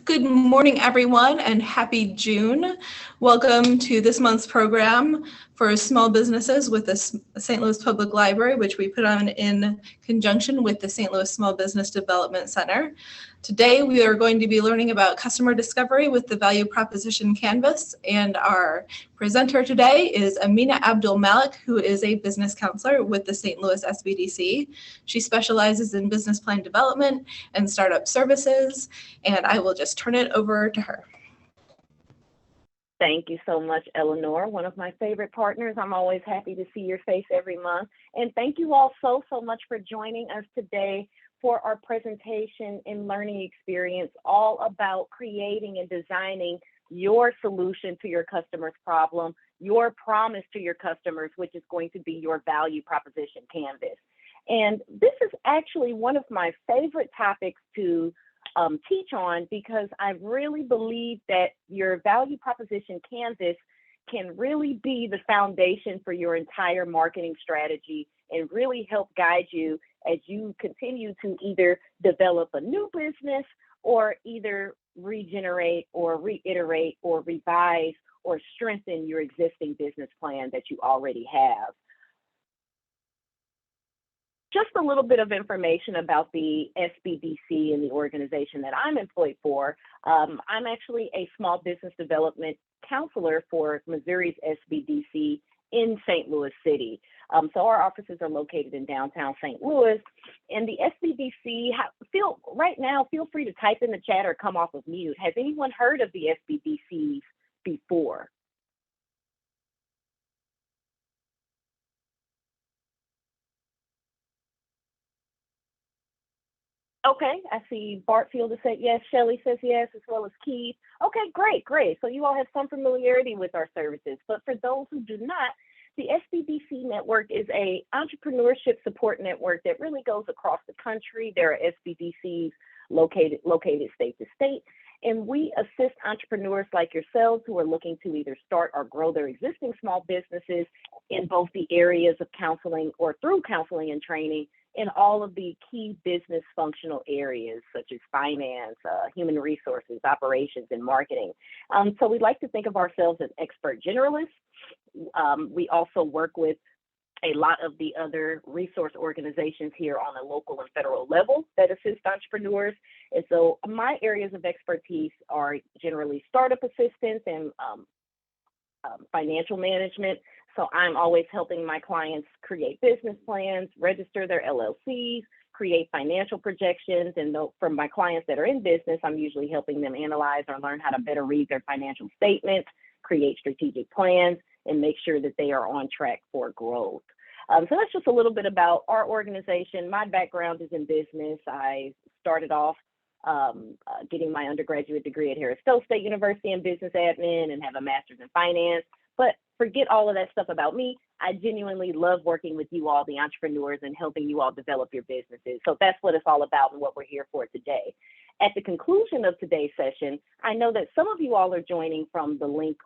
Good morning, everyone, and happy June. Welcome to this month's program for small businesses with the St. Louis Public Library, which we put on in conjunction with the St. Louis Small Business Development Center. Today, we are going to be learning about customer discovery with the value proposition canvas, and our presenter today is Amina Abdul Malik, who is a business counselor with the St. Louis SBDC. She specializes in business plan development and startup services, and I will just turn it over to her. Thank you so much, Eleanor, one of my favorite partners. I'm always happy to see your face every month. And thank you all so much for joining us today for our presentation and learning experience, all about creating and designing your solution to your customer's problem, your promise to your customers, which is going to be your value proposition canvas. And this is actually one of my favorite topics to teach on, because I really believe that your value proposition canvas can really be the foundation for your entire marketing strategy and really help guide you as you continue to either develop a new business or either regenerate or reiterate or revise or strengthen your existing business plan that you already have. Just a little bit of information about the SBDC and the organization that I'm employed for. I'm actually a small business development counselor for Missouri's SBDC in St. Louis City. So our offices are located in downtown St. Louis, and the SBDC, feel free to type in the chat or come off of mute. Has anyone heard of the SBDCs before? Okay, I see Bartfield has said yes, Shelley says yes, as well as Keith. Okay, great. So you all have some familiarity with our services. But for those who do not, the SBDC network is a entrepreneurship support network that really goes across the country. There are SBDCs located state to state, and we assist entrepreneurs like yourselves who are looking to either start or grow their existing small businesses in both the areas of counseling or through counseling and training in all of the key business functional areas such as finance, human resources, operations, and marketing. So we like to think of ourselves as expert generalists. We also work with a lot of the other resource organizations here on a local and federal level that assist entrepreneurs. And so my areas of expertise are generally startup assistance and financial management. So I'm always helping my clients create business plans, register their LLCs, create financial projections. And for my clients that are in business, I'm usually helping them analyze or learn how to better read their financial statements, create strategic plans, and make sure that they are on track for growth. So that's just a little bit about our organization. My background is in business. I started off getting my undergraduate degree at Harris-Stowe State University in business admin and have a master's in finance. But forget all of that stuff about me. I genuinely love working with you all, the entrepreneurs, and helping you all develop your businesses. So that's what it's all about and what we're here for today. At the conclusion of today's session, I know that some of you all are joining from the link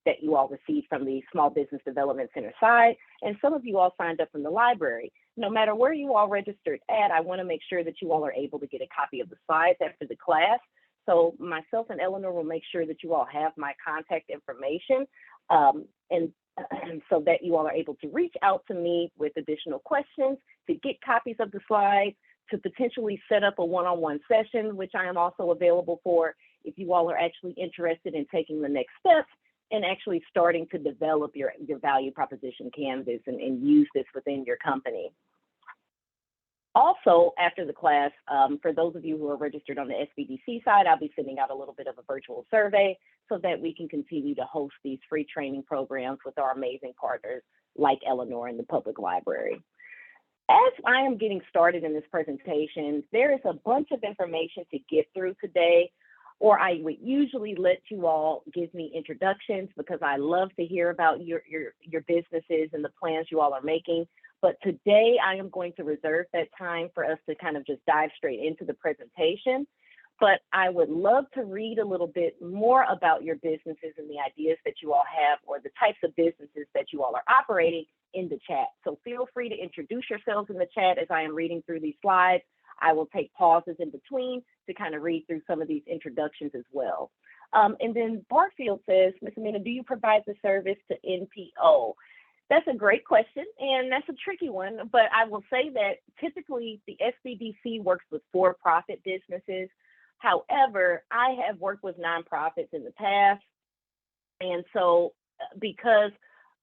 that you all received from the Small Business Development Center side, and some of you all signed up from the library. No matter where you all registered at, I want to make sure that you all are able to get a copy of the slides after the class. So myself and Eleanor will make sure that you all have my contact information, and so that you all are able to reach out to me with additional questions, to get copies of the slides, to potentially set up a one-on-one session, which I am also available for if you all are actually interested in taking the next steps and actually starting to develop your value proposition canvas and use this within your company. Also, after the class, for those of you who are registered on the SBDC side, I'll be sending out a little bit of a virtual survey so that we can continue to host these free training programs with our amazing partners like Eleanor in the public library. As I am getting started in this presentation, there is a bunch of information to get through today, or I would usually let you all give me introductions because I love to hear about your businesses and the plans you all are making. But today I am going to reserve that time for us to kind of just dive straight into the presentation. But I would love to read a little bit more about your businesses and the ideas that you all have, or the types of businesses that you all are operating in the chat. So feel free to introduce yourselves in the chat as I am reading through these slides. I will take pauses in between to kind of read through some of these introductions as well. And then Barfield says, Ms. Amina, do you provide the service to NPO? That's a great question, and that's a tricky one, but I will say that typically the SBDC works with for-profit businesses. However, I have worked with nonprofits in the past, and so because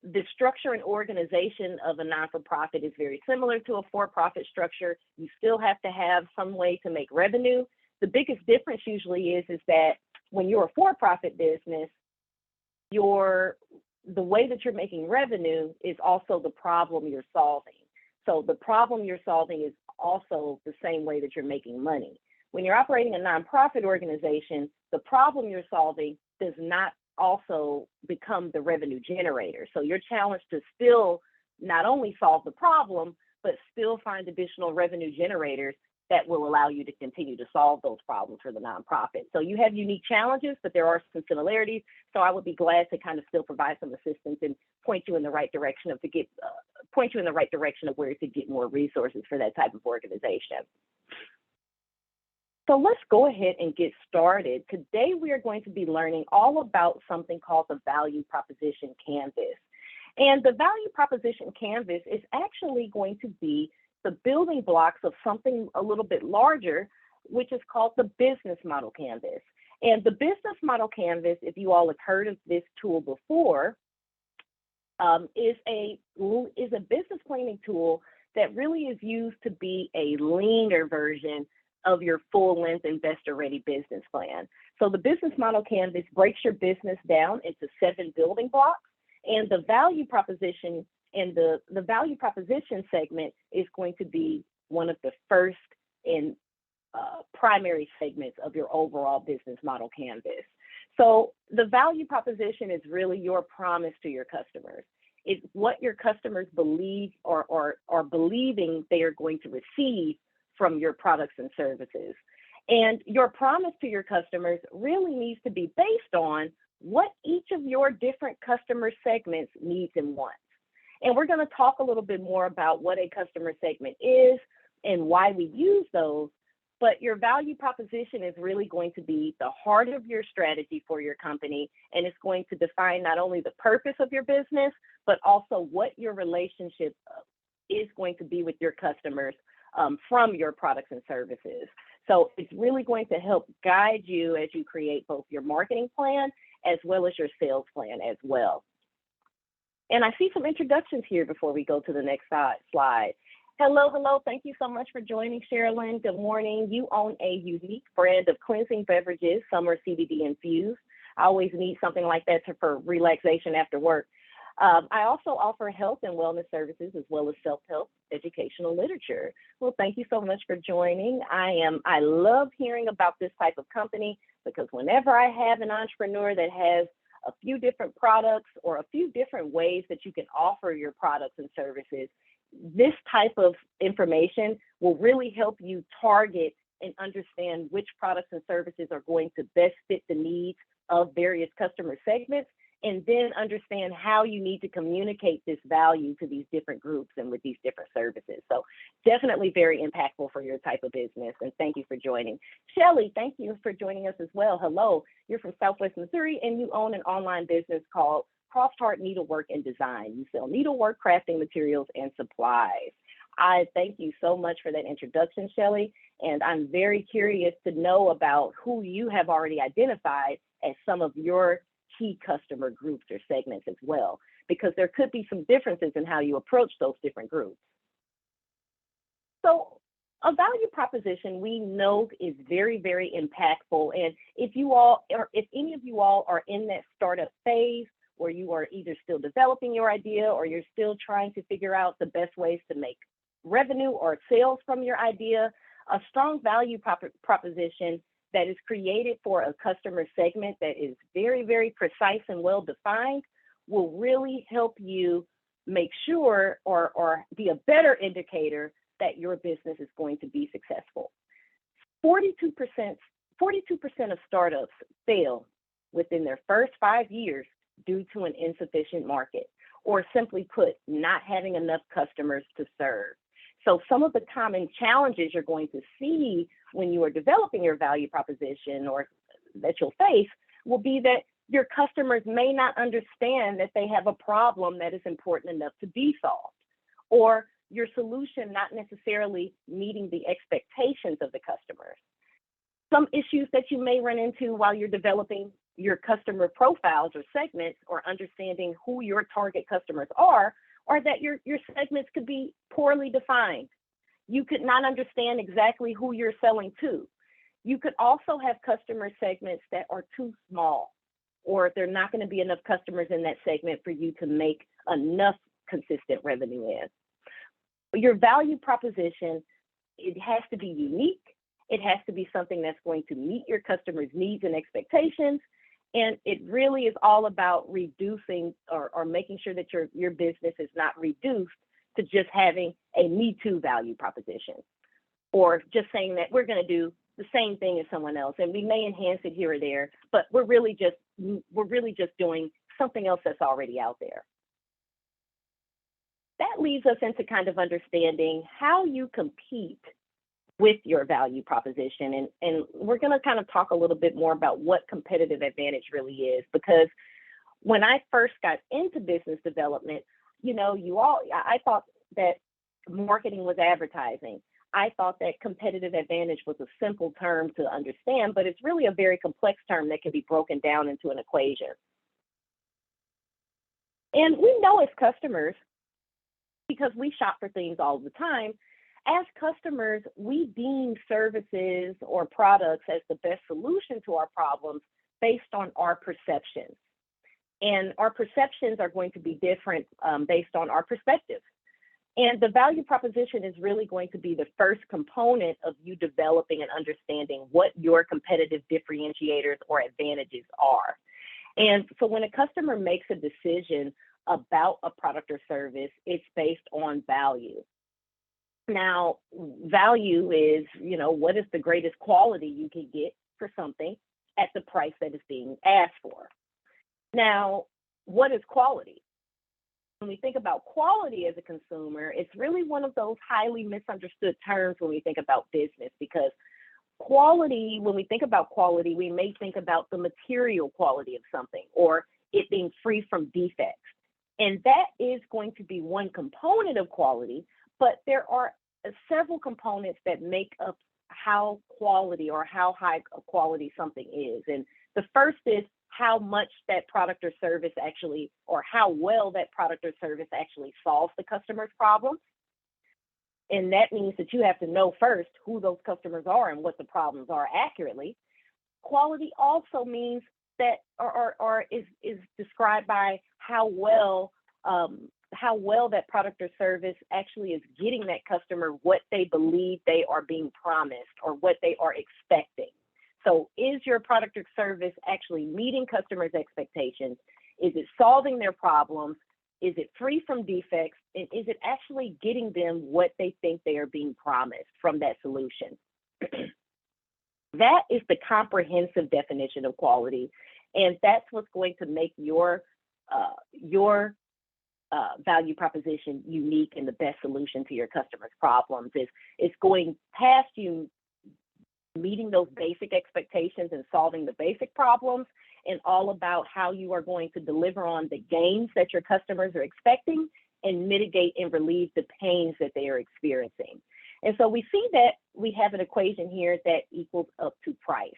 the structure and organization of a non-for-profit is very similar to a for-profit structure, you still have to have some way to make revenue. The biggest difference usually is that when you're a for-profit business, the way that you're making revenue is also the problem you're solving. So the problem you're solving is also the same way that you're making money. When you're operating a nonprofit organization, the problem you're solving does not also become the revenue generator. So you're challenged to still not only solve the problem, but still find additional revenue generators that will allow you to continue to solve those problems for the nonprofit. So you have unique challenges, but there are some similarities. So I would be glad to kind of still provide some assistance and point you in the right direction of where to get more resources for that type of organization. So let's go ahead and get started. Today we are going to be learning all about something called the value proposition canvas. And the value proposition canvas is actually going to be the building blocks of something a little bit larger, which is called the business model canvas. And the business model canvas, if you all have heard of this tool before, is a business planning tool that really is used to be a leaner version of your full-length investor-ready business plan. So the business model canvas breaks your business down into 7 building blocks, and the value proposition and the value proposition segment is going to be one of the first and primary segments of your overall business model canvas. So the value proposition is really your promise to your customers. It's what your customers believe or are believing they are going to receive from your products and services. And your promise to your customers really needs to be based on what each of your different customer segments needs and wants. And we're going to talk a little bit more about what a customer segment is and why we use those, but your value proposition is really going to be the heart of your strategy for your company, and it's going to define not only the purpose of your business, but also what your relationship is going to be with your customers from your products and services. So it's really going to help guide you as you create both your marketing plan as well as your sales plan as well. And I see some introductions here before we go to the next slide. Hello. Thank you so much for joining, Sherilyn. Good morning. You own a unique brand of cleansing beverages. Some are CBD infused. I always need something like that for relaxation after work. I also offer health and wellness services as well as self-help educational literature. Well, thank you so much for joining. I love hearing about this type of company because whenever I have an entrepreneur that has a few different products or a few different ways that you can offer your products and services, this type of information will really help you target and understand which products and services are going to best fit the needs of various customer segments, and then understand how you need to communicate this value to these different groups and with these different services. So definitely very impactful for your type of business. And thank you for joining. Shelly, thank you for joining us as well. Hello, you're from Southwest Missouri and you own an online business called Crossheart Needlework and Design. You sell needlework, crafting materials, and supplies. I thank you so much for that introduction, Shelly. And I'm very curious to know about who you have already identified as some of your key customer groups or segments as well, because there could be some differences in how you approach those different groups. So a value proposition we know is very, very impactful. And if any of you all are in that startup phase where you are either still developing your idea or you're still trying to figure out the best ways to make revenue or sales from your idea, a strong value proposition that is created for a customer segment that is very, very precise and well defined will really help you make sure or be a better indicator that your business is going to be successful. 42% of startups fail within their first 5 years due to an insufficient market, or simply put, not having enough customers to serve. So some of the common challenges you're going to see when you are developing your value proposition or that you'll face will be that your customers may not understand that they have a problem that is important enough to be solved, or your solution not necessarily meeting the expectations of the customers. Some issues that you may run into while you're developing your customer profiles or segments or understanding who your target customers are that your segments could be poorly defined. You could not understand exactly who you're selling to. You could also have customer segments that are too small, or there are not going to be enough customers in that segment for you to make enough consistent revenue in. Your value proposition, it has to be unique. It has to be something that's going to meet your customers' needs and expectations. And it really is all about reducing or making sure that your business is not reduced to just having a me too value proposition, or just saying that we're going to do the same thing as someone else, and we may enhance it here or there, but we're really just doing something else that's already out there. That leads us into kind of understanding how you compete with your value proposition. And we're going to kind of talk a little bit more about what competitive advantage really is, because when I first got into business development, I thought that marketing was advertising. I thought that competitive advantage was a simple term to understand, but it's really a very complex term that can be broken down into an equation. And we know as customers, because we shop for things all the time, as customers, we deem services or products as the best solution to our problems based on our perceptions. And our perceptions are going to be different based on our perspective. And the value proposition is really going to be the first component of you developing and understanding what your competitive differentiators or advantages are. And so when a customer makes a decision about a product or service, it's based on value. Now, value is, what is the greatest quality you can get for something at the price that is being asked for. Now, what is quality? When we think about quality as a consumer, it's really one of those highly misunderstood terms when we think about business, because quality, when we think about quality, we may think about the material quality of something or it being free from defects. And that is going to be one component of quality, but there are several components that make up how quality or how high quality something is. And the first is how much that product or service actually, or how well that product or service actually solves the customer's problems. And that means that you have to know first who those customers are and what the problems are accurately. Quality also means that, or is described by how well that product or service actually is getting that customer what they believe they are being promised or what they are expecting. So is your product or service actually meeting customers' expectations? Is it solving their problems? Is it free from defects? And is it actually getting them what they think they are being promised from that solution? That is the comprehensive definition of quality. And that's what's going to make your value proposition unique and the best solution to your customers' problems. It's going past you meeting those basic expectations and solving the basic problems, and all about how you are going to deliver on the gains that your customers are expecting and mitigate and relieve the pains that they are experiencing. And so we see that we have an equation here that equals up to price.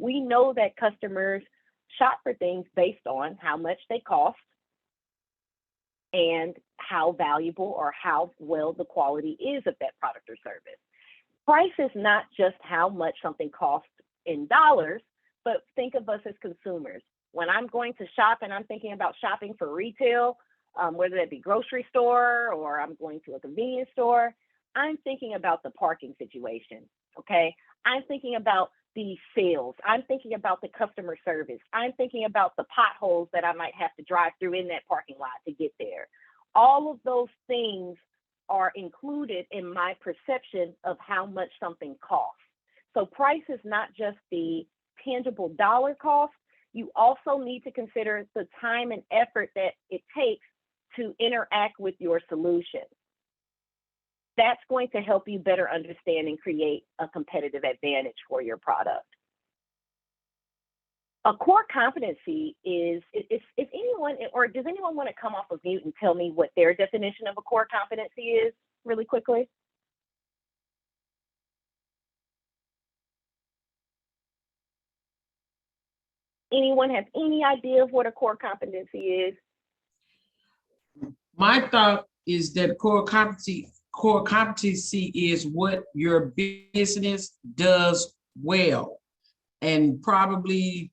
We know that customers shop for things based on how much they cost and how valuable or how well the quality is of that product or service. Price is not just how much something costs in dollars, but think of us as consumers. When I'm going to shop and I'm thinking about shopping for retail, whether that be grocery store or I'm going to a convenience store, I'm thinking about the parking situation, okay? I'm thinking about the sales. I'm thinking about the customer service. I'm thinking about the potholes that I might have to drive through in that parking lot to get there. All of those things are included in my perception of how much something costs. So price is not just the tangible dollar cost. You also need to consider the time and effort that it takes to interact with your solution. That's going to help you better understand and create a competitive advantage for your product. A core competency is anyone, or does anyone want to come off of mute and tell me what their definition of a core competency is really quickly? Anyone have any idea of what a core competency is? My thought is that core competency is what your business does well, and probably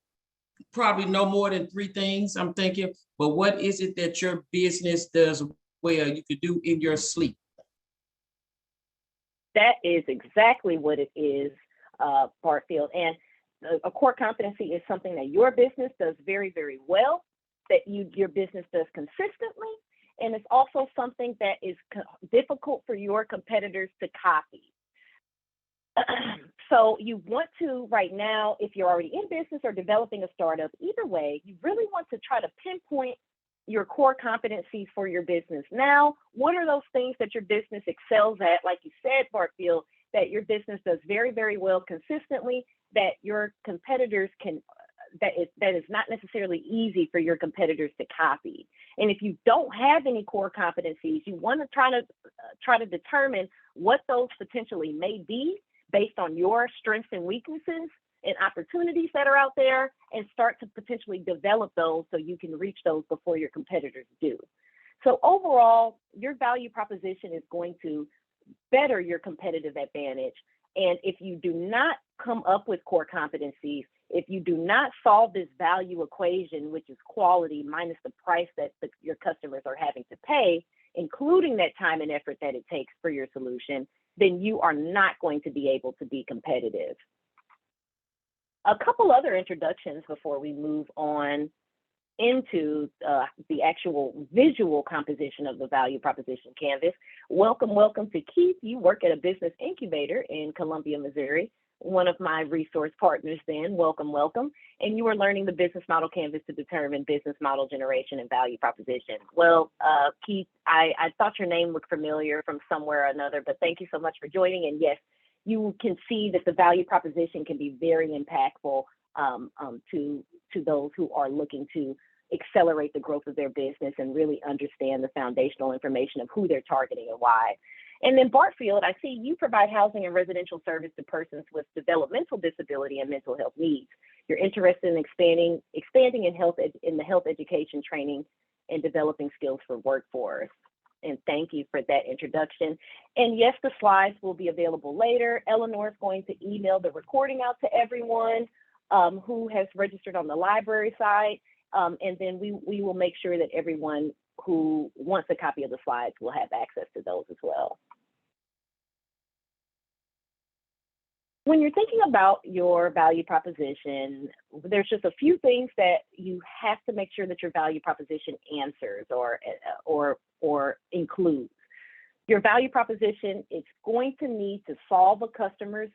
no more than 3 things, I'm thinking. But what is it that your business does well you could do in your sleep? That is exactly what it is, Bartfield. And a core competency is something that your business does very, very well, that your business does consistently, and it's also something that is difficult for your competitors to copy. So you want to, right now, if you're already in business or developing a startup, either way, you really want to try to pinpoint your core competencies for your business. Now, what are those things that your business excels at? Like you said, Bartfield, that your business does very, very well consistently, that your competitors can, that is not necessarily easy for your competitors to copy. And if you don't have any core competencies, you want to try to determine what those potentially may be based on your strengths and weaknesses and opportunities that are out there, and start to potentially develop those so you can reach those before your competitors do. So overall, your value proposition is going to better your competitive advantage. And if you do not come up with core competencies, if you do not solve this value equation, which is quality minus the price that your customers are having to pay, including that time and effort that it takes for your solution, then you are not going to be able to be competitive. A couple other introductions before we move on into the actual visual composition of the value proposition canvas. Welcome to Keith. You work at a business incubator in Columbia, Missouri, one of my resource partners then. Welcome. And you are learning the business model canvas to determine business model generation and value proposition. Well, Keith, I thought your name looked familiar from somewhere or another, but thank you so much for joining. And yes, you can see that the value proposition can be very impactful to those who are looking to accelerate the growth of their business and really understand the foundational information of who they're targeting and why. And then Bartfield, I see you provide housing and residential service to persons with developmental disability and mental health needs. You're interested in expanding in the health education training and developing skills for workforce. And thank you for that introduction. And yes, the slides will be available later. Eleanor is going to email the recording out to everyone who has registered on the library site. And then we will make sure that everyone who wants a copy of the slides will have access to those as well. When you're thinking about your value proposition, there's just a few things that you have to make sure that your value proposition answers or includes. Your value proposition is going to need to solve a customer's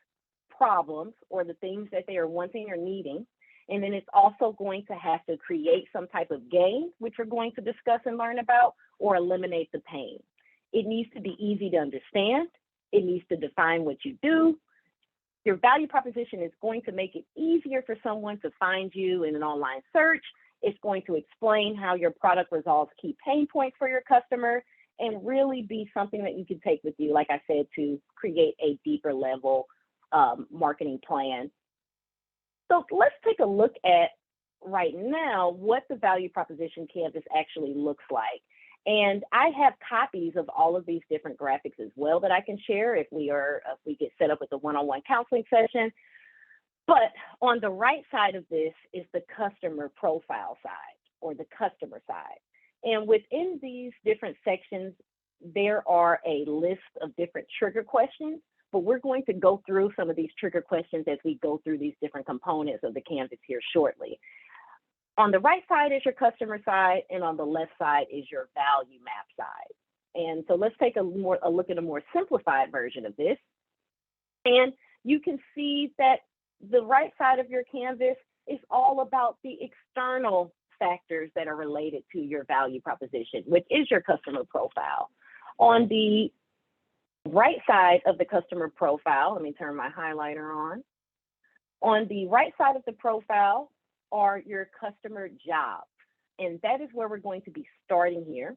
problems or the things that they are wanting or needing. And then it's also going to have to create some type of gain, which we're going to discuss and learn about, or eliminate the pain. It needs to be easy to understand. It needs to define what you do. Your value proposition is going to make it easier for someone to find you in an online search. It's going to explain how your product resolves key pain points for your customer, and really be something that you can take with you, like I said, to create a deeper level marketing plan. So let's take a look at right now what the value proposition canvas actually looks like. And I have copies of all of these different graphics as well that I can share if we get set up with a one-on-one counseling session. But on the right side of this is the customer profile side, or the customer side. And within these different sections, there are a list of different trigger questions, but we're going to go through some of these trigger questions as we go through these different components of the canvas here shortly. On the right side is your customer side, and on the left side is your value map side. And so let's take a look at a more simplified version of this. And you can see that the right side of your canvas is all about the external factors that are related to your value proposition, which is your customer profile. On the right side of the customer profile, let me turn my highlighter on. On the right side of the profile are your customer jobs, and that is where we're going to be starting here.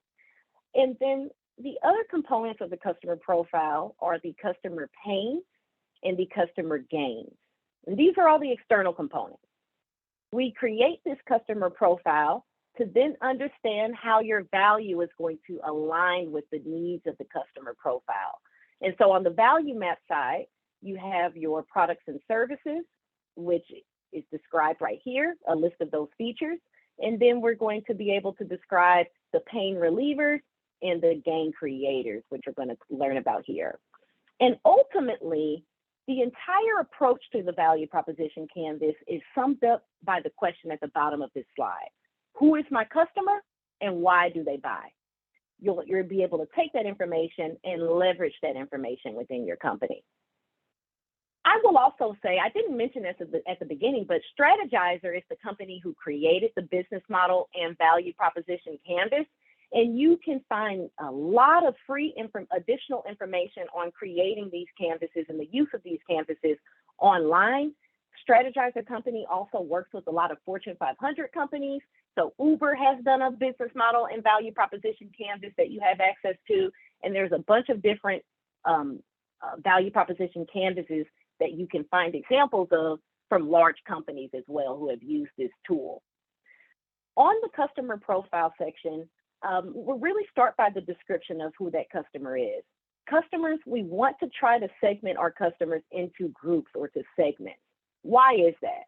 And then the other components of the customer profile are the customer pains and the customer gains. And these are all the external components. We create this customer profile to then understand how your value is going to align with the needs of the customer profile. And so on the value map side, you have your products and services, which is described right here, a list of those features. And then we're going to be able to describe the pain relievers and the gain creators, which we're going to learn about here. And ultimately, the entire approach to the value proposition canvas is summed up by the question at the bottom of this slide. Who is my customer and why do they buy? You'll be able to take that information and leverage that information within your company. I will also say, I didn't mention this at the beginning, but Strategizer is the company who created the business model and value proposition canvas. And you can find a lot of free additional information on creating these canvases and the use of these canvases online. Strategizer company also works with a lot of Fortune 500 companies. So Uber has done a business model and value proposition canvas that you have access to. And there's a bunch of different value proposition canvases that you can find examples of from large companies as well who have used this tool. On the customer profile section, we'll really start by the description of who that customer is. Customers, we want to try to segment our customers into groups or to segments. Why is that?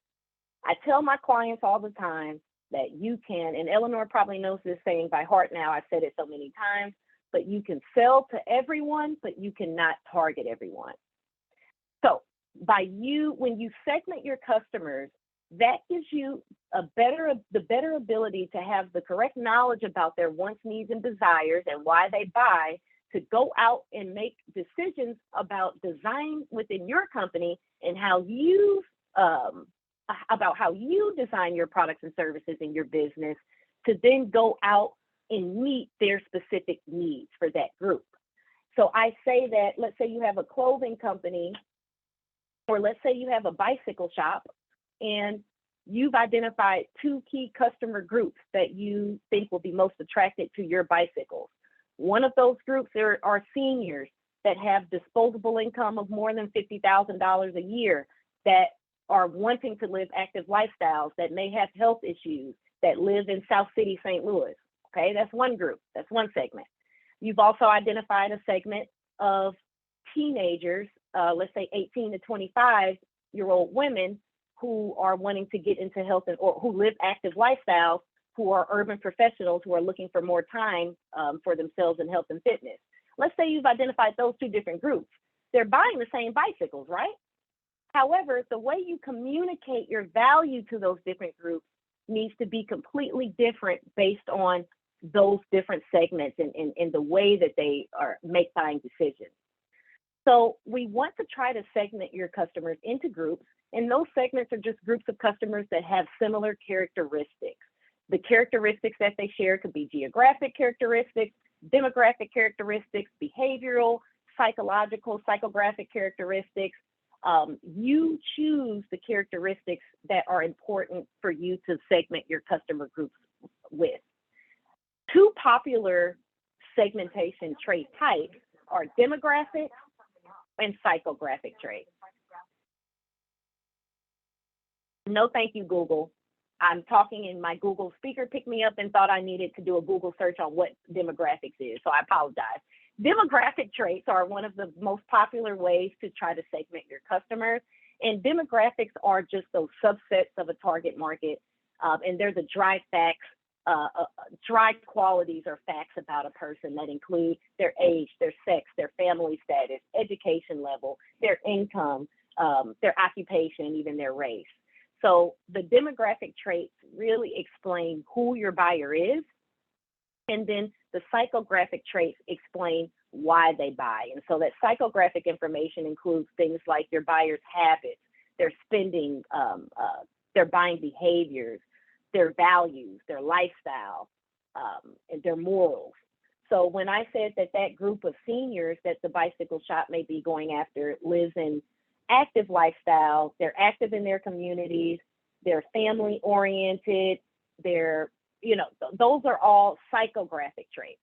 I tell my clients all the time that you can, and Eleanor probably knows this saying by heart now, I've said it so many times, but you can sell to everyone, but you cannot target everyone. So when you segment your customers, that gives you the better ability to have the correct knowledge about their wants, needs, and desires and why they buy, to go out and make decisions about design within your company and how you design your products and services in your business, to then go out and meet their specific needs for that group. So I say that, let's say you have a clothing company, or let's say you have a bicycle shop, and you've identified two key customer groups that you think will be most attracted to your bicycles. One of those groups are seniors that have disposable income of more than $50,000 a year, that are wanting to live active lifestyles, that may have health issues, that live in South City, St. Louis. Okay, that's one group, that's one segment. You've also identified a segment of teenagers, let's say 18 to 25-year-old women who are wanting to get into health or who live active lifestyles, who are urban professionals who are looking for more time for themselves in health and fitness. Let's say you've identified those two different groups. They're buying the same bicycles, right? However, the way you communicate your value to those different groups needs to be completely different based on those different segments and the way that they make buying decisions. So we want to try to segment your customers into groups, and those segments are just groups of customers that have similar characteristics. The characteristics that they share could be geographic characteristics, demographic characteristics, behavioral, psychological, psychographic characteristics. You choose the characteristics that are important for you to segment your customer groups with. Two popular segmentation trait types are demographic and psychographic traits. No, thank you, Google. I'm talking in my Google speaker picked me up and thought I needed to do a Google search on what demographics is, so I apologize. Demographic traits are one of the most popular ways to try to segment your customers, and demographics are just those subsets of a target market, and they're the dry facts, dry qualities or facts about a person that include their age, their sex, their family status, education level, their income, their occupation, even their race. So the demographic traits really explain who your buyer is, and then the psychographic traits explain why they buy. And so that psychographic information includes things like your buyer's habits, their spending, their buying behaviors, their values, their lifestyle, and their morals. So when I said that that group of seniors that the bicycle shop may be going after lives in active lifestyle, they're active in their communities, they're family oriented, they're, those are all psychographic traits.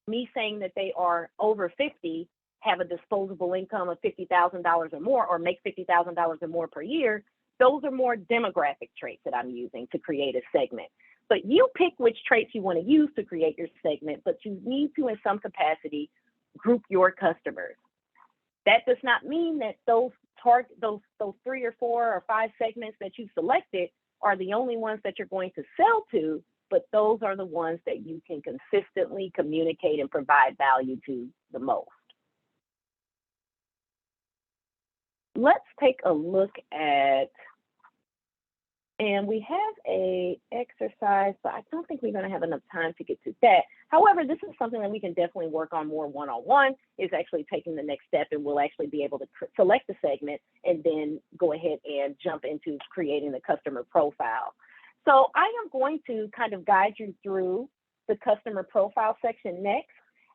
Me saying that they are over 50, have a disposable income of $50,000 or more, or make $50,000 or more per year, those are more demographic traits that I'm using to create a segment. But you pick which traits you want to use to create your segment, but you need to, in some capacity, group your customers. That does not mean that those 3 or 4 or 5 segments that you selected are the only ones that you're going to sell to, but those are the ones that you can consistently communicate and provide value to the most. Let's take a look at, and we have a exercise, but I don't think we're going to have enough time to get to that. However, this is something that we can definitely work on more one-on-one, is actually taking the next step, and we'll actually be able to select the segment and then go ahead and jump into creating the customer profile. So I am going to kind of guide you through the customer profile section next.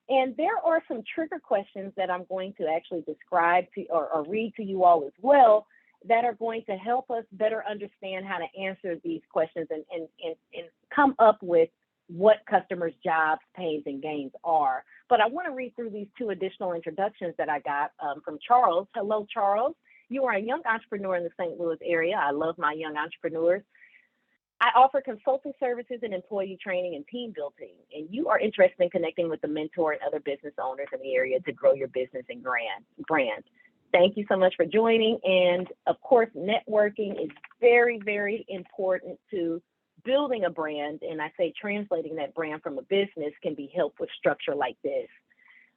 And there are some trigger questions that I'm going to actually describe to or read to you all as well, that are going to help us better understand how to answer these questions and come up with what customers' jobs, pains, and gains are. But I want to read through these 2 additional introductions that I got from Charles. Hello, Charles. You are a young entrepreneur in the St. Louis area. I love my young entrepreneurs. I offer consulting services and employee training and team building, and you are interested in connecting with the mentor and other business owners in the area to grow your business and brand. Thank you so much for joining. And of course, networking is very, very important to building a brand. And I say translating that brand from a business can be helped with structure like this.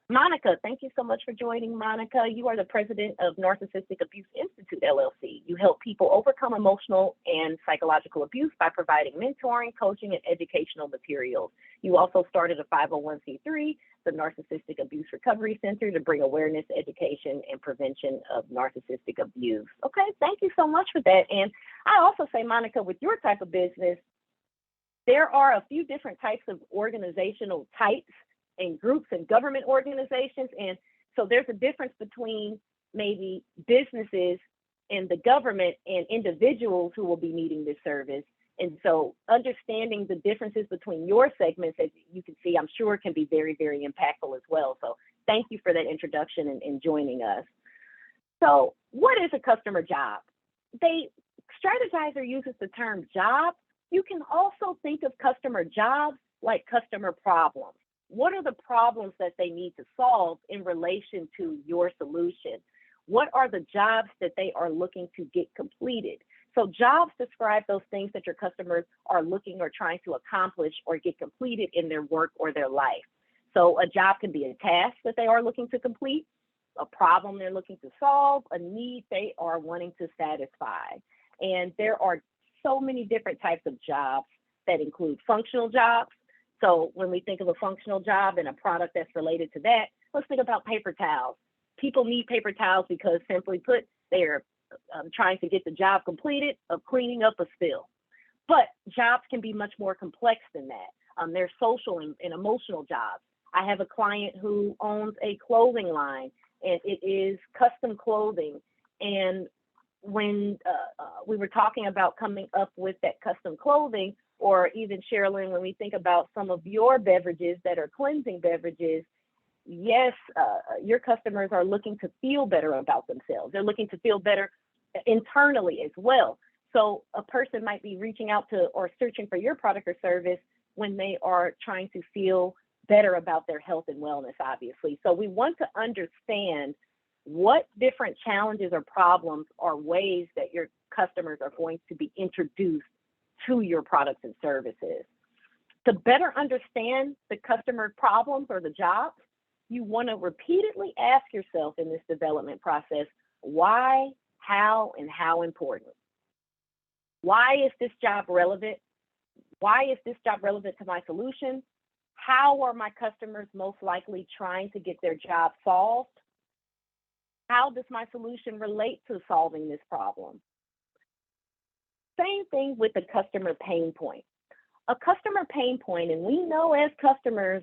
Monica, thank you so much for joining, Monica. You are the president of Narcissistic Abuse Institute, LLC. You help people overcome emotional and psychological abuse by providing mentoring, coaching, and educational materials. You also started a 501c3, the Narcissistic Abuse Recovery Center, to bring awareness, education, and prevention of narcissistic abuse. Okay, thank you so much for that. And I also say, Monica, with your type of business, there are a few different types of organizational types and groups and government organizations. And so there's a difference between maybe businesses and the government and individuals who will be needing this service. And so understanding the differences between your segments, as you can see, I'm sure can be very, very impactful as well. So thank you for that introduction and joining us. So what is a customer job? Strategizer uses the term job. You can also think of customer jobs like customer problems. What are the problems that they need to solve in relation to your solution? What are the jobs that they are looking to get completed? So jobs describe those things that your customers are looking or trying to accomplish or get completed in their work or their life. So a job can be a task that they are looking to complete, a problem they're looking to solve, a need they are wanting to satisfy. And there are so many different types of jobs that include functional jobs. So when we think of a functional job and a product that's related to that, let's think about paper towels. People need paper towels because, simply put, they're trying to get the job completed of cleaning up a spill. But jobs can be much more complex than that. There's social and emotional jobs. I have a client who owns a clothing line, and it is custom clothing. And when we were talking about coming up with that custom clothing, or even Sherilyn, when we think about some of your beverages that are cleansing beverages, yes, your customers are looking to feel better about themselves. They're looking to feel better internally as well. So a person might be reaching out to or searching for your product or service when they are trying to feel better about their health and wellness, obviously. So we want to understand what different challenges or problems or ways that your customers are going to be introduced to your products and services. To better understand the customer problems or the jobs, you want to repeatedly ask yourself in this development process, why, how, and how important? Why is this job relevant? Why is this job relevant to my solution? How are my customers most likely trying to get their job solved? How does my solution relate to solving this problem? Same thing with the customer pain point. A customer pain point, and we know as customers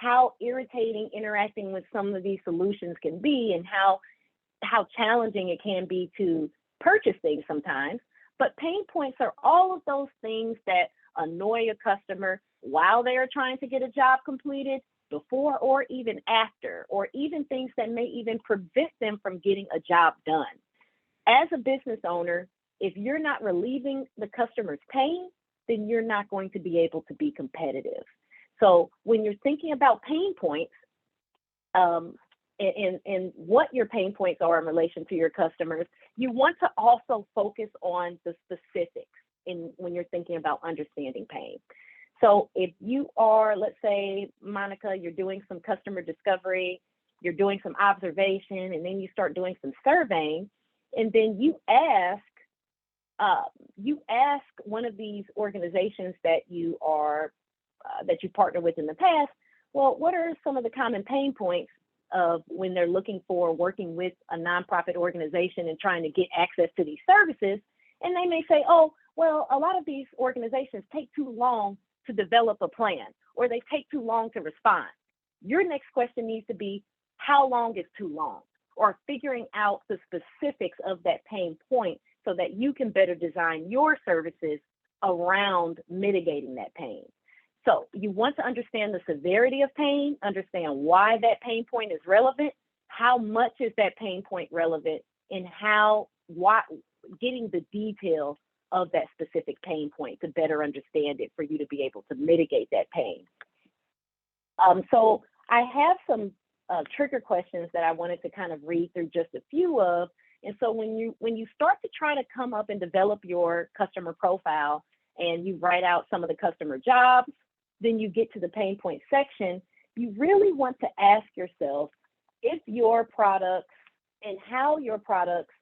how irritating interacting with some of these solutions can be, and how challenging it can be to purchase things sometimes. But pain points are all of those things that annoy a customer while they are trying to get a job completed, before or even after, or even things that may even prevent them from getting a job done. As a business owner, if you're not relieving the customer's pain, then you're not going to be able to be competitive. So when you're thinking about pain points, and what your pain points are in relation to your customers, you want to also focus on the specifics when you're thinking about understanding pain. So if you are, let's say, Monica, you're doing some customer discovery, you're doing some observation, and then you start doing some surveying, and then you ask one of these organizations that you partner with in the past, well, what are some of the common pain points of when they're looking for working with a nonprofit organization and trying to get access to these services? And they may say, oh, well, a lot of these organizations take too long to develop a plan, or they take too long to respond. Your next question needs to be, how long is too long? Or figuring out the specifics of that pain point so that you can better design your services around mitigating that pain. So you want to understand the severity of pain, understand why that pain point is relevant, how much is that pain point relevant, and getting the details of that specific pain point to better understand it for you to be able to mitigate that pain. So I have some trigger questions that I wanted to kind of read through just a few of. And so when you start to try to come up and develop your customer profile, and you write out some of the customer jobs, then you get to the pain point section, you really want to ask yourself if your products and how your products,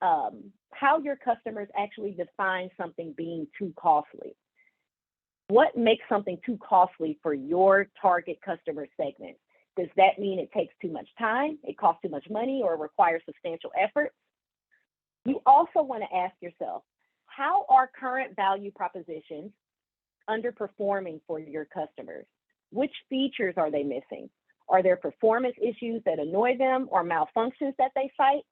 how your customers actually define something being too costly. What makes something too costly for your target customer segment? Does that mean it takes too much time, it costs too much money, or requires substantial effort? You also want to ask yourself, how are current value propositions underperforming for your customers? Which features are they missing? Are there performance issues that annoy them, or malfunctions that they cite?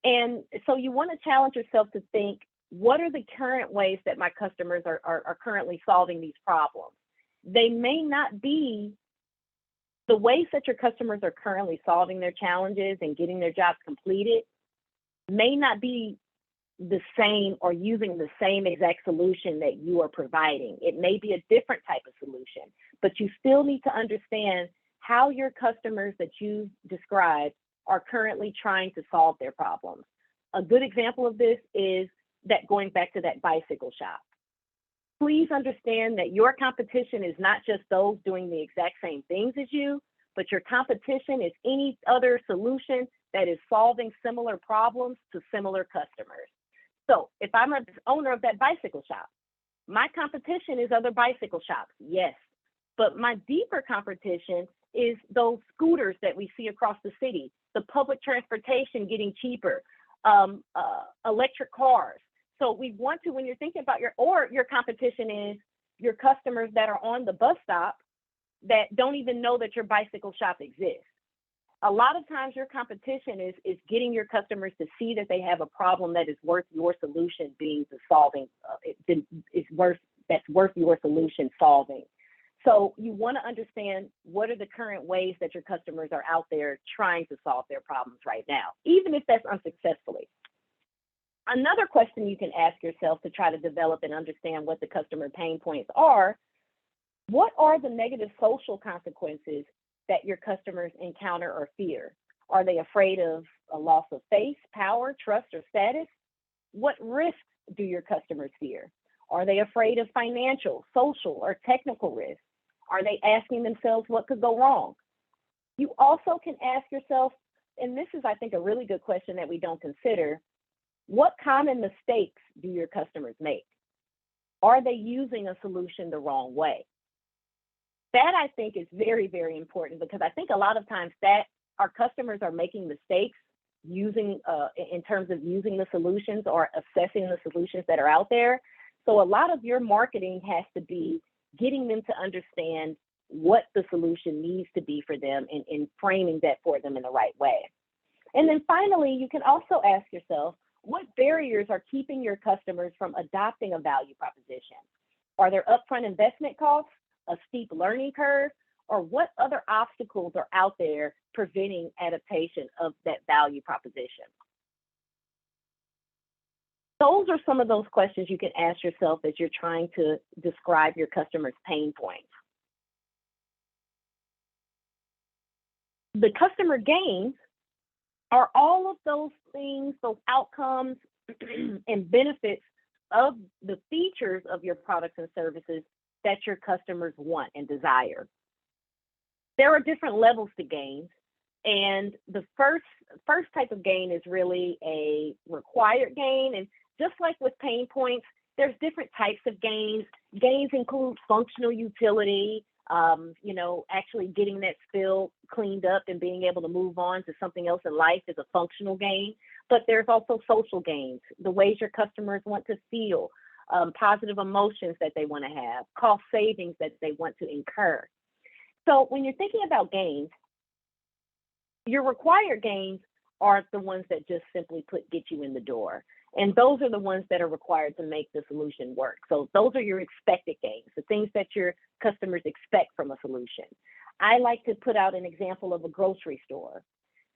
And so you want to challenge yourself to think, what are the current ways that my customers are currently solving these problems? They may not be the ways that your customers are currently solving their challenges and getting their jobs completed, may not be the same or using the same exact solution that you are providing. It may be a different type of solution, but you still need to understand how your customers that you described are currently trying to solve their problems. A good example of this is that going back to that bicycle shop. Please understand that your competition is not just those doing the exact same things as you, but your competition is any other solution that is solving similar problems to similar customers. So if I'm an owner of that bicycle shop, my competition is other bicycle shops, yes, but my deeper competition is those scooters that we see across the city, the public transportation getting cheaper, electric cars. So we want to, when you're thinking about your competition is your customers that are on the bus stop that don't even know that your bicycle shop exists. A lot of times your competition is getting your customers to see that they have a problem that is worth your solution being the solving, that's worth your solution solving. So you want to understand what are the current ways that your customers are out there trying to solve their problems right now, even if that's unsuccessfully. Another question you can ask yourself to try to develop and understand what the customer pain points are, what are the negative social consequences that your customers encounter or fear? Are they afraid of a loss of faith, power, trust, or status? What risks do your customers fear? Are they afraid of financial, social, or technical risks? Are they asking themselves what could go wrong? You also can ask yourself, and this is, I think, a really good question that we don't consider, what common mistakes do your customers make? Are they using a solution the wrong way? That, I think, is very, very important, because I think a lot of times that our customers are making mistakes using, in terms of using the solutions or assessing the solutions that are out there. So a lot of your marketing has to be getting them to understand what the solution needs to be for them and framing that for them in the right way. And then finally, you can also ask yourself, what barriers are keeping your customers from adopting a value proposition? Are there upfront investment costs, a steep learning curve, or what other obstacles are out there preventing adaptation of that value proposition? Those are some of those questions you can ask yourself as you're trying to describe your customer's pain points. The customer gains are all of those things, those outcomes and benefits of the features of your products and services that your customers want and desire. There are different levels to gains, and the first type of gain is really a required gain. And just like with pain points, there's different types of gains. Gains include functional utility, actually getting that spill cleaned up and being able to move on to something else in life is a functional gain. But there's also social gains, the ways your customers want to feel, positive emotions that they want to have, cost savings that they want to incur. So when you're thinking about gains, your required gains are the ones that just simply get you in the door. And those are the ones that are required to make the solution work. So those are your expected gains, the things that your customers expect from a solution. I like to put out an example of a grocery store.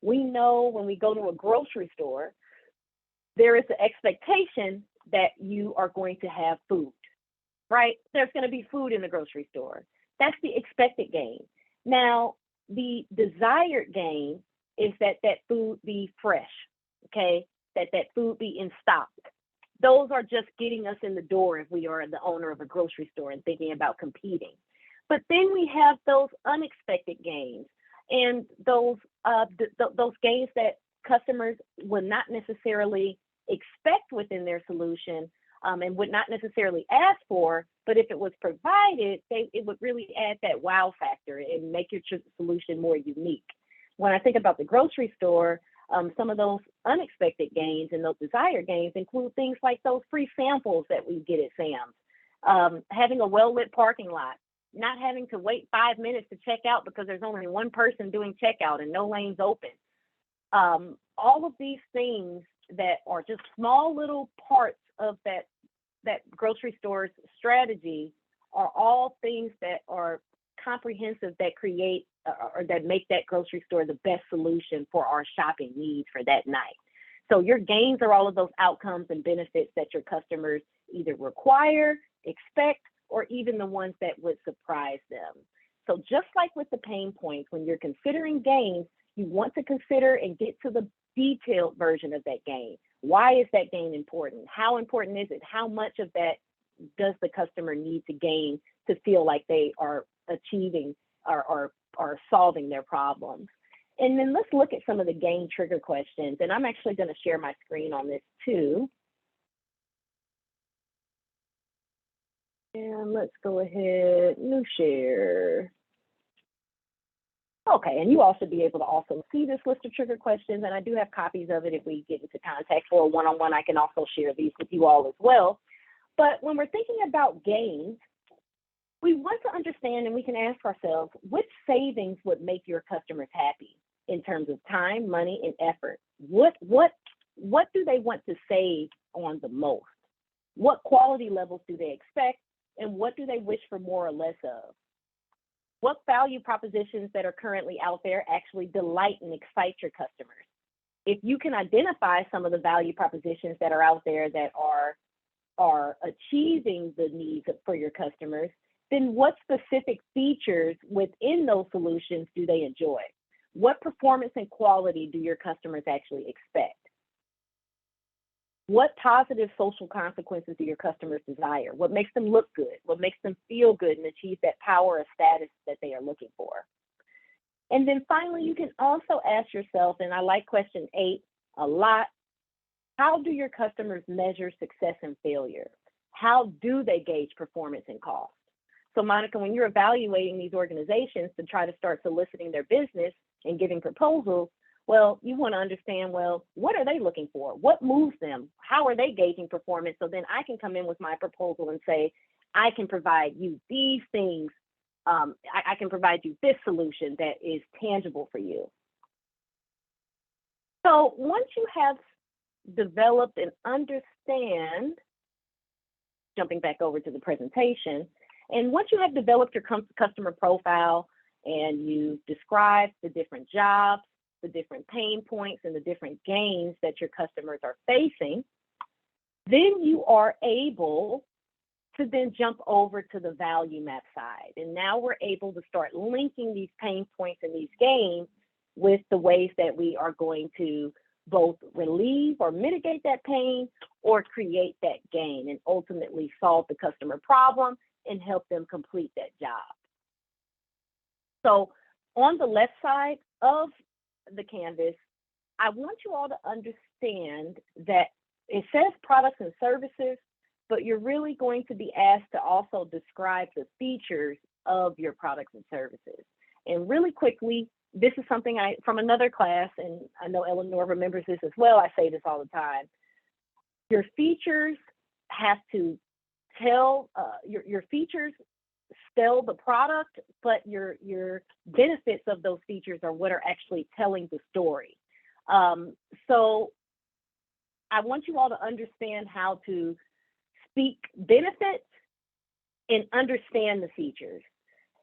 We know when we go to a grocery store, there is the expectation that you are going to have food, right? There's going to be food in the grocery store. That's the expected gain. Now, the desired gain is that that food be fresh, okay? That food be in stock. Those are just getting us in the door if we are the owner of a grocery store and thinking about competing. But then we have those unexpected gains and those gains that customers would not necessarily expect within their solution and would not necessarily ask for, but if it was provided, it would really add that wow factor and make your solution more unique. When I think about the grocery store, some of those unexpected gains and those desired gains include things like those free samples that we get at Sam's, having a well-lit parking lot, not having to wait 5 minutes to check out because there's only one person doing checkout and no lanes open. All of these things that are just small little parts of that grocery store's strategy are all things that are comprehensive that create or that make that grocery store the best solution for our shopping needs for that night. So your gains are all of those outcomes and benefits that your customers either require, expect, or even the ones that would surprise them. So just like with the pain points, when you're considering gains, you want to consider and get to the detailed version of that gain. Why is that gain important? How important is it? How much of that does the customer need to gain to feel like they are achieving or solving their problems? And then let's look at some of the gain trigger questions. And I'm actually going to share my screen on this too. And let's go ahead, new share. Okay, and you all should be able to also see this list of trigger questions, and I do have copies of it if we get into contact for a one-on-one. I can also share these with you all as well. But when we're thinking about gains, we want to understand and we can ask ourselves, which savings would make your customers happy in terms of time, money, and effort? What do they want to save on the most? What quality levels do they expect? And what do they wish for more or less of? What value propositions that are currently out there actually delight and excite your customers? If you can identify some of the value propositions that are out there that are achieving the needs for your customers, then what specific features within those solutions do they enjoy? What performance and quality do your customers actually expect? What positive social consequences do your customers desire? What makes them look good? What makes them feel good and achieve that power or status that they are looking for? And then finally, you can also ask yourself, and I like question 8 a lot, how do your customers measure success and failure? How do they gauge performance and cost? So Monica, when you're evaluating these organizations to try to start soliciting their business and giving proposals, well, you want to understand, well, what are they looking for? What moves them? How are they gauging performance? So then I can come in with my proposal and say, I can provide you these things I can provide you this solution that is tangible for you. So once you have developed and understand, jumping back over to the presentation, and once you have developed your customer profile and you describe the different jobs, the different pain points, and the different gains that your customers are facing, then you are able to then jump over to the value map side. And now we're able to start linking these pain points and these gains with the ways that we are going to both relieve or mitigate that pain or create that gain and ultimately solve the customer problem and help them complete that job. So on the left side of the canvas, I want you all to understand that it says products and services, but you're really going to be asked to also describe the features of your products and services. And really quickly, this is something from another class, and I know Eleanor remembers this as well. I say this all the time. Your features have to tell, your features sell the product, but your benefits of those features are what are actually telling the story. So I want you all to understand how to speak benefits and understand the features.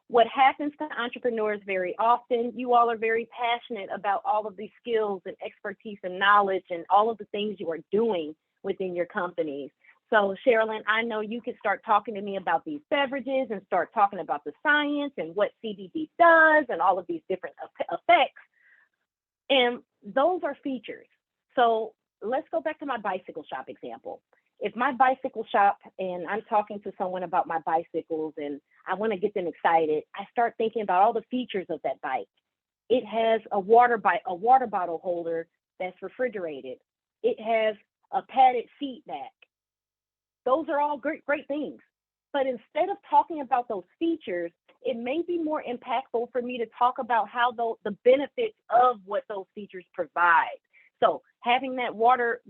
What happens to entrepreneurs very often, you all are very passionate about all of these skills and expertise and knowledge and all of the things you are doing within your companies. So Sherilyn, I know you could start talking to me about these beverages and start talking about the science and what CBD does and all of these different effects. And those are features. So let's go back to my bicycle shop example. If my bicycle shop and I'm talking to someone about my bicycles and I want to get them excited, I start thinking about all the features of that bike. It has a water bottle holder that's refrigerated. It has a padded seat back. Those are all great things. But instead of talking about those features, it may be more impactful for me to talk about how the benefits of what those features provide. So having that water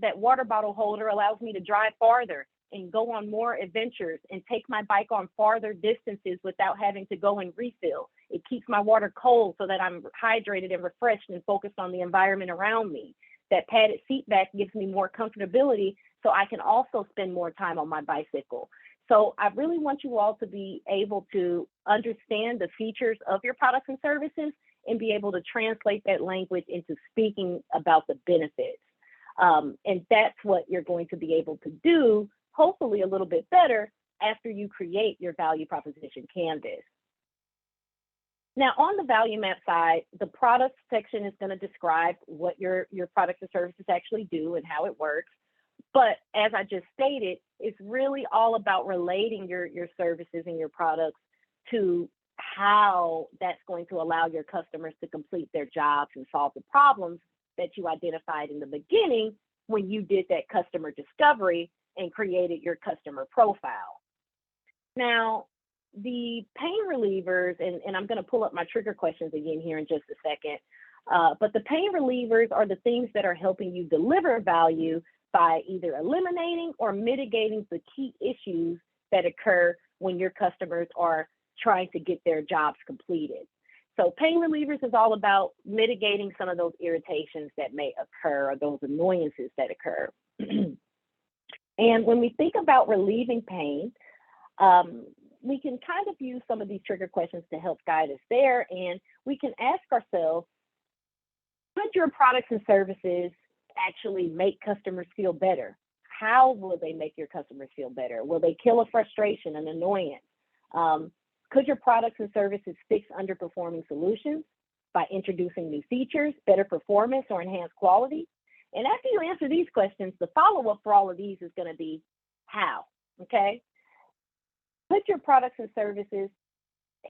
bottle holder allows me to drive farther and go on more adventures and take my bike on farther distances without having to go and refill. It keeps my water cold so that I'm hydrated and refreshed and focused on the environment around me. That padded seat back gives me more comfortability so I can also spend more time on my bicycle. So I really want you all to be able to understand the features of your products and services and be able to translate that language into speaking about the benefits. And that's what you're going to be able to do, hopefully a little bit better after you create your value proposition canvas. Now on the value map side, the product section is going to describe what your products and services actually do and how it works. But as I just stated, it's really all about relating your services and your products to how that's going to allow your customers to complete their jobs and solve the problems that you identified in the beginning when you did that customer discovery and created your customer profile. Now, the pain relievers, and I'm going to pull up my trigger questions again here in just a second, but the pain relievers are the things that are helping you deliver value by either eliminating or mitigating the key issues that occur when your customers are trying to get their jobs completed. So pain relievers is all about mitigating some of those irritations that may occur or those annoyances that occur. And when we think about relieving pain, we can kind of use some of these trigger questions to help guide us there. And we can ask ourselves, could your products and services actually make customers feel better? How will they make your customers feel better? Will they kill a frustration, an annoyance? Could your products and services fix underperforming solutions by introducing new features, better performance, or enhanced quality? And after you answer these questions, the follow-up for all of these is going to be how, okay? Could your products and services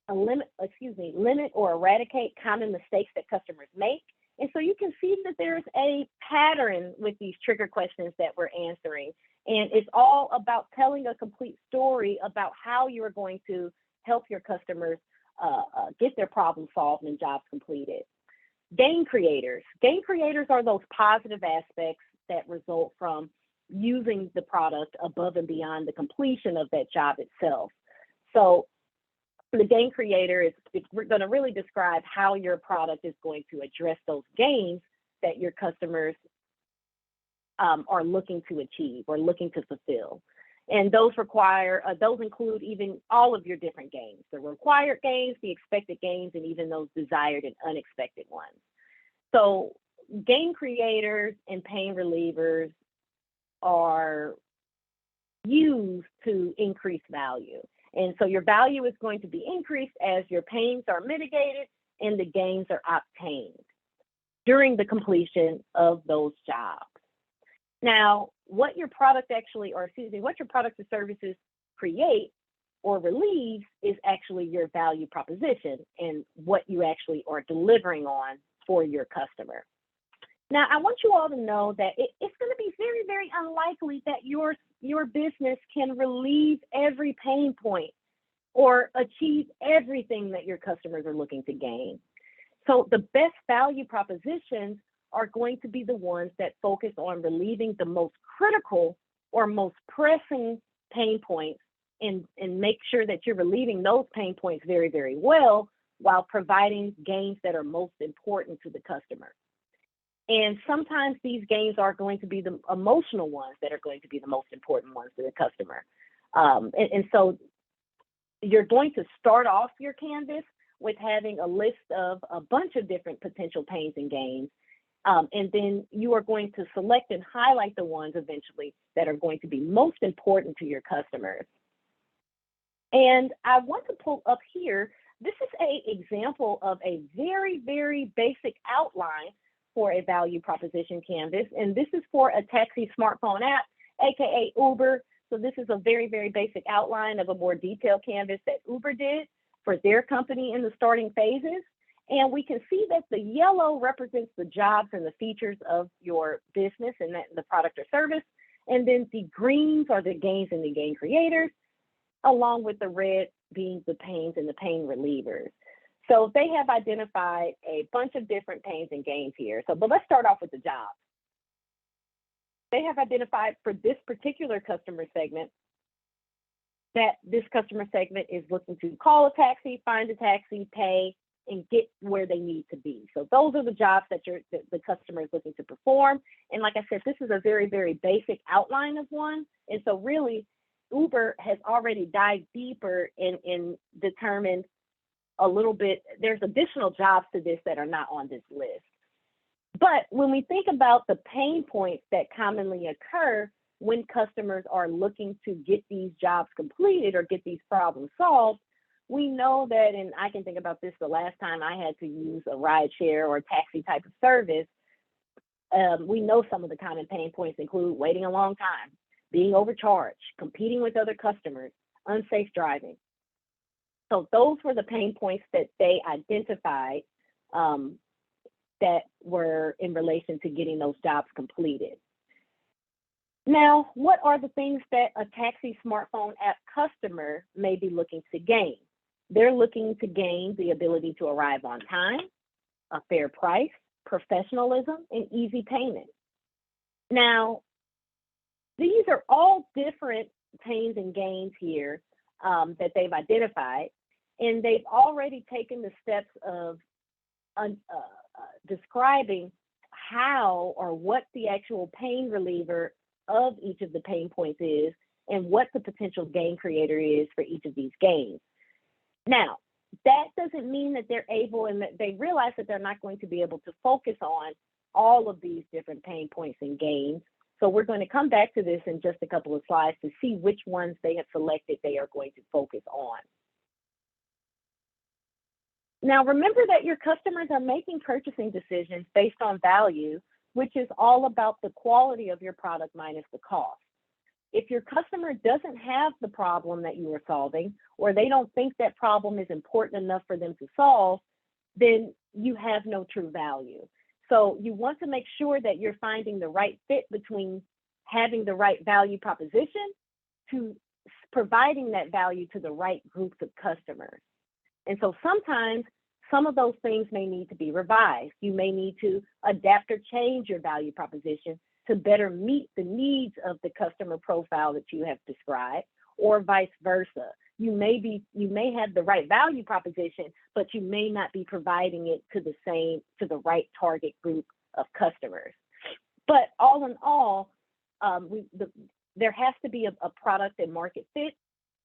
limit or eradicate common mistakes that customers make? And so you can see that there's a pattern with these trigger questions that we're answering. And it's all about telling a complete story about how you're going to help your customers get their problem solved and jobs completed. Gain creators. Gain creators are those positive aspects that result from using the product above and beyond the completion of that job itself. So The gain creator is going to really describe how your product is going to address those gains that your customers are looking to achieve or looking to fulfill. And those include even all of your different gains, the required gains, the expected gains, and even those desired and unexpected ones. So gain creators and pain relievers are used to increase value. And so your value is going to be increased as your pains are mitigated and the gains are obtained during the completion of those jobs. Now, what your product or services create or relieves is actually your value proposition and what you actually are delivering on for your customer. Now, I want you all to know that it's going to be very, very unlikely that your business can relieve every pain point or achieve everything that your customers are looking to gain. So the best value propositions are going to be the ones that focus on relieving the most critical or most pressing pain points and make sure that you're relieving those pain points very, very well while providing gains that are most important to the customer. And sometimes these gains are going to be the emotional ones that are going to be the most important ones to the customer. And so you're going to start off your canvas with having a list of a bunch of different potential pains and gains. And then you are going to select and highlight the ones eventually that are going to be most important to your customers. And I want to pull up here, this is an example of a very, very basic outline for a value proposition canvas. And this is for a taxi smartphone app, AKA Uber. So this is a very, very basic outline of a more detailed canvas that Uber did for their company in the starting phases. And we can see that the yellow represents the jobs and the features of your business and the product or service. And then the greens are the gains and the gain creators, along with the red being the pains and the pain relievers. So they have identified a bunch of different pains and gains here. But let's start off with the jobs. They have identified for this particular customer segment that this customer segment is looking to call a taxi, find a taxi, pay, and get where they need to be. So those are the jobs that the customer is looking to perform. And like I said, this is a very, very basic outline of one. And so really, Uber has already dived deeper and determined a little bit, there's additional jobs to this that are not on this list. But when we think about the pain points that commonly occur when customers are looking to get these jobs completed or get these problems solved, we know that, and I can think about this the last time I had to use a ride share or taxi type of service, we know some of the common pain points include waiting a long time, being overcharged, competing with other customers, unsafe driving. So those were the pain points that they identified that were in relation to getting those jobs completed. Now, what are the things that a taxi smartphone app customer may be looking to gain? They're looking to gain the ability to arrive on time, a fair price, professionalism, and easy payment. Now, these are all different pains and gains here that they've identified, and they've already taken the steps of describing how or what the actual pain reliever of each of the pain points is and what the potential gain creator is for each of these gains. Now, that doesn't mean that they're able and that they realize that they're not going to be able to focus on all of these different pain points and gains. So we're going to come back to this in just a couple of slides to see which ones they have selected they are going to focus on. Now, remember that your customers are making purchasing decisions based on value, which is all about the quality of your product minus the cost. If your customer doesn't have the problem that you are solving, or they don't think that problem is important enough for them to solve, then you have no true value. So you want to make sure that you're finding the right fit between having the right value proposition to providing that value to the right groups of customers. And so sometimes some of those things may need to be revised. You may need to adapt or change your value proposition to better meet the needs of the customer profile that you have described, or vice versa. you may have the right value proposition, but you may not be providing it to the right target group of customers. But all in all, there has to be a product and market fit,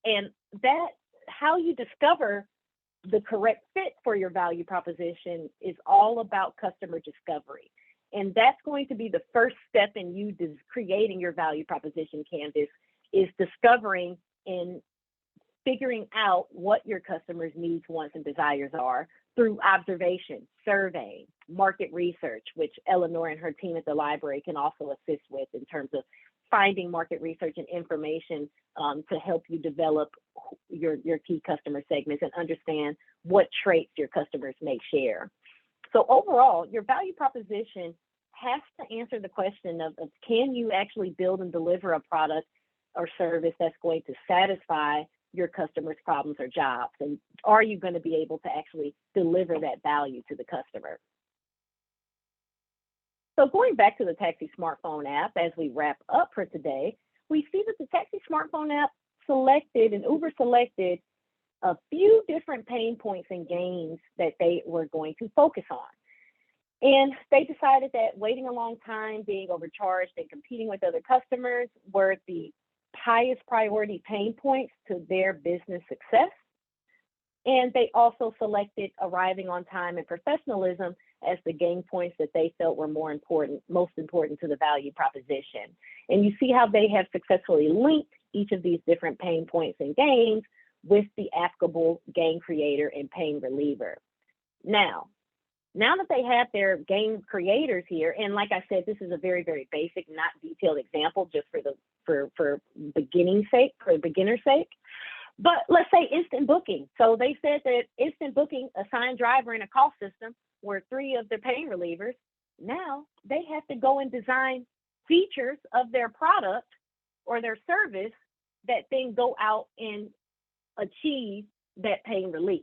and that how you discover the correct fit for your value proposition is all about customer discovery. And that's going to be the first step in you creating your value proposition canvas, is discovering and figuring out what your customers' needs, wants, and desires are through observation, survey, market research, which Eleanor and her team at the library can also assist with in terms of finding market research and information to help you develop your key customer segments and understand what traits your customers may share. So overall, your value proposition has to answer the question of can you actually build and deliver a product or service that's going to satisfy your customers' problems or jobs? And are you going to be able to actually deliver that value to the customer? So going back to the Taxi smartphone app, as we wrap up for today, we see that the Taxi smartphone app Uber selected a few different pain points and gains that they were going to focus on. And they decided that waiting a long time, being overcharged, and competing with other customers were the highest priority pain points to their business success. And they also selected arriving on time and professionalism as the gain points that they felt were most important to the value proposition. And you see how they have successfully linked each of these different pain points and gains with the applicable gain creator and pain reliever. Now that they have their gain creators here, and like I said, this is a very, very basic, not detailed example, just for beginner's sake. But let's say instant booking. So they said that instant booking, assigned driver, and a call system were three of their pain relievers. Now they have to go and design features of their product or their service that then go out and achieve that pain relief.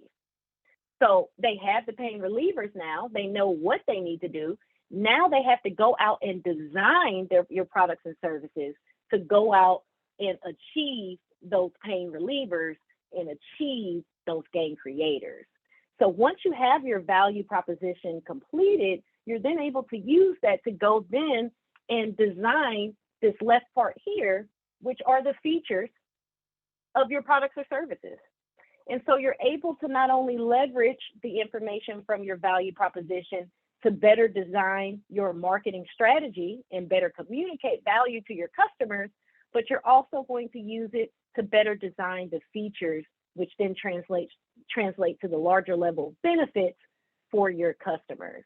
So they have the pain relievers now. They know what they need to do. Now they have to go out and design your products and services to go out and achieve those pain relievers and achieve those gain creators. So once you have your value proposition completed, you're then able to use that to go then and design this left part here, which are the features of your products or services. And so you're able to not only leverage the information from your value proposition to better design your marketing strategy and better communicate value to your customers, but you're also going to use it to better design the features, which then translate to the larger level benefits for your customers.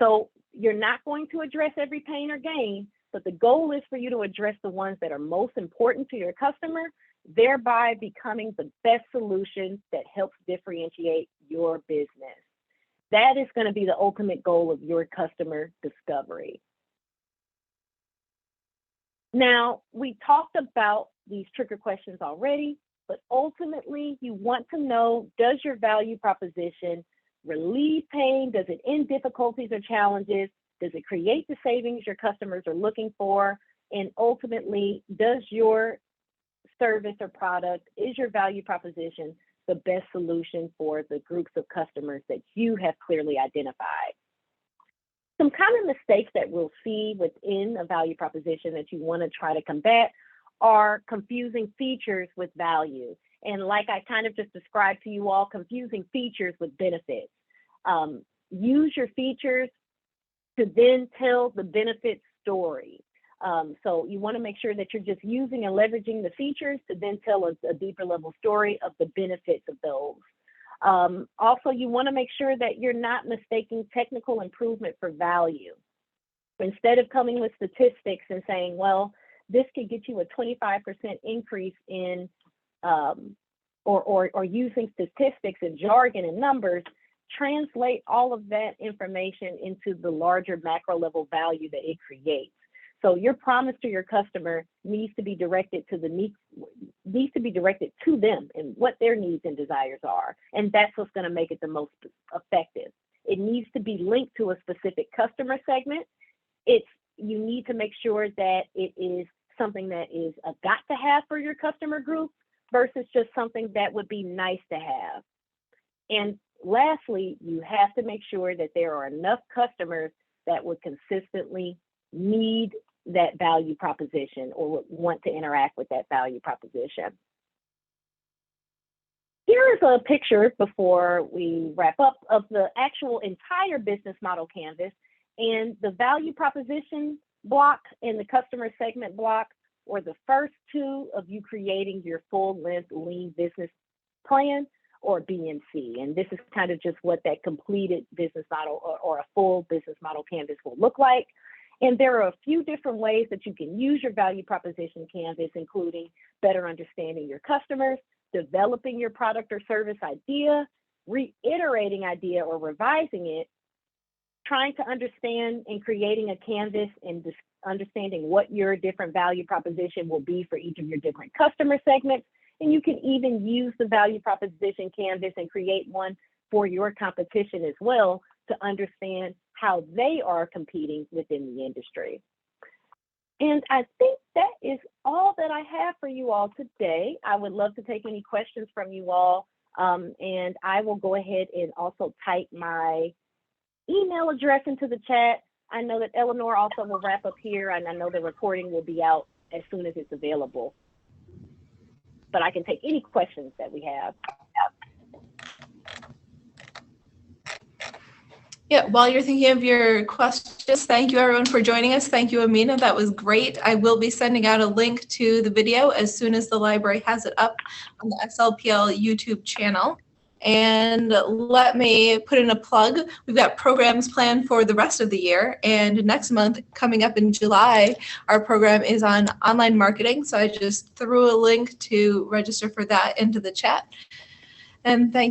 So you're not going to address every pain or gain, but the goal is for you to address the ones that are most important to your customer, thereby becoming the best solution that helps differentiate your business. That is going to be the ultimate goal of your customer discovery. Now, we talked about these trigger questions already, but ultimately you want to know, does your value proposition relieve pain? Does it end difficulties or challenges? Does it create the savings your customers are looking for? And ultimately, does your service or product, is your value proposition the best solution for the groups of customers that you have clearly identified? Some common mistakes that we'll see within a value proposition that you want to try to combat are confusing features with value. And like I kind of just described to you all, confusing features with benefits. Use your features to then tell the benefit story. So you want to make sure that you're just using and leveraging the features to then tell a deeper level story of the benefits of those. Also, you want to make sure that you're not mistaking technical improvement for value. Instead of coming with statistics and saying, well, this could get you a 25% increase in, or using statistics and jargon and numbers, translate all of that information into the larger macro level value that it creates. So your promise to your customer needs to be directed to them and what their needs and desires are. And that's what's going to make it the most effective. It needs to be linked to a specific customer segment. You need to make sure that it is something that is a got to have for your customer group, versus just something that would be nice to have. And lastly, you have to make sure that there are enough customers that would consistently need that value proposition or would want to interact with that value proposition. Here is a picture before we wrap up of the actual entire business model canvas, and the value proposition block and the customer segment block were the first two of you creating your full-length lean business plan, or BMC. And this is kind of just what that completed business model or a full business model canvas will look like. And there are a few different ways that you can use your value proposition canvas, including better understanding your customers, developing your product or service idea, reiterating idea or revising it, trying to understand and creating a canvas and understanding what your different value proposition will be for each of your different customer segments. And you can even use the value proposition canvas and create one for your competition as well to understand how they are competing within the industry. And I think that is all that I have for you all today. I would love to take any questions from you all. And I will go ahead and also type my email address into the chat. I know that Eleanor also will wrap up here, and I know the recording will be out as soon as it's available. But I can take any questions that we have. Yeah, while you're thinking of your questions, thank you everyone for joining us. Thank you, Amina. That was great. I will be sending out a link to the video as soon as the library has it up on the SLPL YouTube channel. And let me put in a plug. We've got programs planned for the rest of the year. And next month, coming up in July, our program is on online marketing. So I just threw a link to register for that into the chat. And thank